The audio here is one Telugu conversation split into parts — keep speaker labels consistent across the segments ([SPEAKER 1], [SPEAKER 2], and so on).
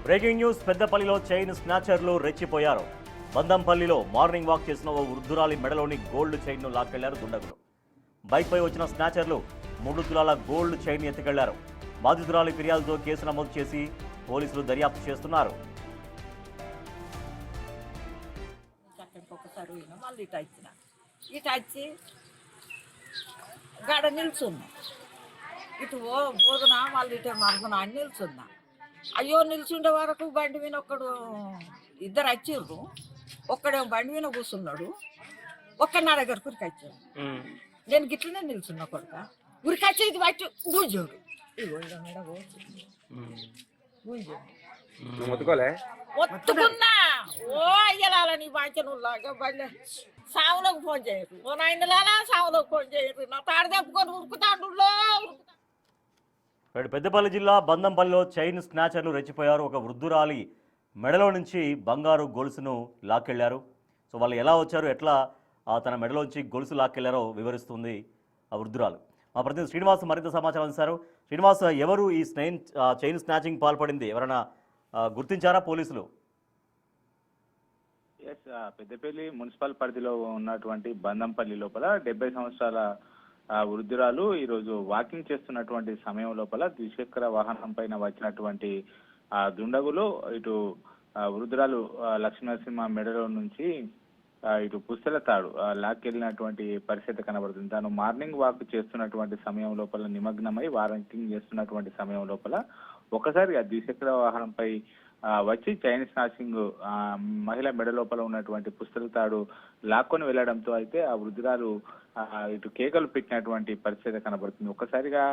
[SPEAKER 1] బ్రేకింగ్ న్యూస్ పెద్దపల్లిలో చైన్ స్నాచర్లు రెచ్చిపోయారు. బందంపల్లిలో మార్నింగ్ వాక్ చేసిన ఓ వృద్ధురాలి మెడలోని గోల్డ్ చైన్ను లాక్కెళ్లారు దుండగులు. బైక్పై వచ్చిన స్నాచర్లు 3 తులాల గోల్డ్ చైన్ ఎత్తుకెళ్లారు. బాధితురాలి ఫిర్యాదుతో కేసు నమోదు చేసి పోలీసులు దర్యాప్తు చేస్తున్నారు.
[SPEAKER 2] గడ నిల్చున్నా ఇటు బోధన మళ్ళీ ఇటు మరుగున అని నిల్చున్నా. అయ్యో నిల్చుండే వరకు బండి మీద ఇద్దరు వచ్చిర్రు. ఒక్కడేమో బండి మీద కూర్చున్నాడు, ఒక్క నా దగ్గర ఉరికొచ్చాడు. నేను గిట్లనే నిల్చున్నా. కొడుక ఉరికొచ్చేది బట్టి గుంజోడు ఒత్తుకున్నా. ఓ అయ్యలాలని బాంచనులాగా బల్లె సావులకు ఫోన్ చేయరు. ఓ నాయనలాలా సావులకు ఫోన్ చేయరు. నా తాడు తెప్పుకొని ఉరుకుతాడు.
[SPEAKER 1] పెద్దపల్లి జిల్లా బందంపల్లిలో చైన్ స్నాచర్లు రెచ్చిపోయారు. ఒక వృద్ధురాలి మెడలో నుంచి బంగారు గొలుసును లాక్కెళ్లారు. సో వాళ్ళు ఎలా వచ్చారు, ఎట్లా తన మెడలోంచి గొలుసు లాక్కెళ్లారో వివరిస్తుంది ఆ వృద్ధురాలు. మా ప్రతినిధి శ్రీనివాస్ మరింత సమాచారం అందిస్తారు. శ్రీనివాస్, ఎవరు ఈ చైన్ స్నాచింగ్ పాల్పడింది? ఎవరైనా గుర్తించారా పోలీసులు?
[SPEAKER 3] పెద్దపల్లి మున్సిపల్ పరిధిలో ఉన్నటువంటి బందంపల్లి లోపల 70 సంవత్సరాల వృద్ధురాలు ఈరోజు వాకింగ్ చేస్తున్నటువంటి సమయం లోపల ద్విచక్ర వాహనం పైన వచ్చినటువంటి దుండగులు ఇటు వృద్ధురాలు లక్ష్మీనరసింహ మెడలో నుంచి ఇటు పుస్తల తాడు లాక్కెళ్ళినటువంటి పరిస్థితి కనబడుతుంది. తాను మార్నింగ్ వాక్ చేస్తున్నటువంటి సమయం లోపల నిమగ్నమై వాకింగ్ చేస్తున్నటువంటి సమయం లోపల ఒకసారి ఆ ద్విచక్ర వాహనంపై వచ్చి చైన్ స్నాచింగ్ మహిళ మెడ లోపల ఉన్నటువంటి పుస్తల తాడు లాక్కొని వెళ్లడంతో అయితే ఆ వృద్ధురాలు ఇటు కేకలు పెట్టినటువంటి పరిస్థితి కనబడుతుంది. ఒక్కసారిగా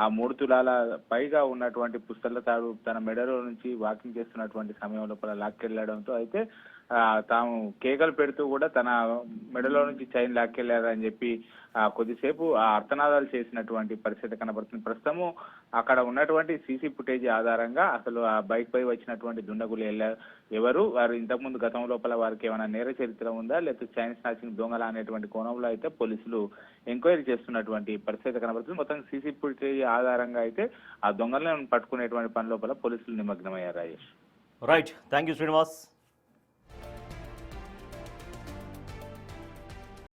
[SPEAKER 3] ఆ 3 తులాల పైగా ఉన్నటువంటి పుస్తల తాడు తన మెడలో నుంచి వాకింగ్ చేస్తున్నటువంటి సమయం లోపల లాక్కెళ్లడంతో అయితే తాము కేకలు పెడుతూ కూడా తన మెడలో నుంచి చైన్ లాక్కెళ్లారని చెప్పి కొద్దిసేపు అర్థనాదాలు చేసినటువంటి పరిస్థితి కనబడుతుంది. ప్రస్తుతము అక్కడ ఉన్నటువంటి సీసీ ఫుటేజ్ ఆధారంగా అసలు ఆ బైక్ పై వచ్చినటువంటి దుండగులు ఎవరు, వారు ఇంతకుముందు గతం లోపల వారికి ఏమైనా నేర చరిత్ర ఉందా, లేకపోతే చైన్ స్నాచింగ్ దొంగల అనేటువంటి కోణంలో అయితే పోలీసులు ఎంక్వైరీ చేస్తున్నటువంటి పరిస్థితి కనబడుతుంది. మొత్తం సీసీ ఫుటేజ్ ఆధారంగా అయితే ఆ దొంగలను పట్టుకునేటువంటి పని లోపల పోలీసులు నిమగ్నమయ్యారు. Rajesh.
[SPEAKER 1] Right, thank you Srinivas.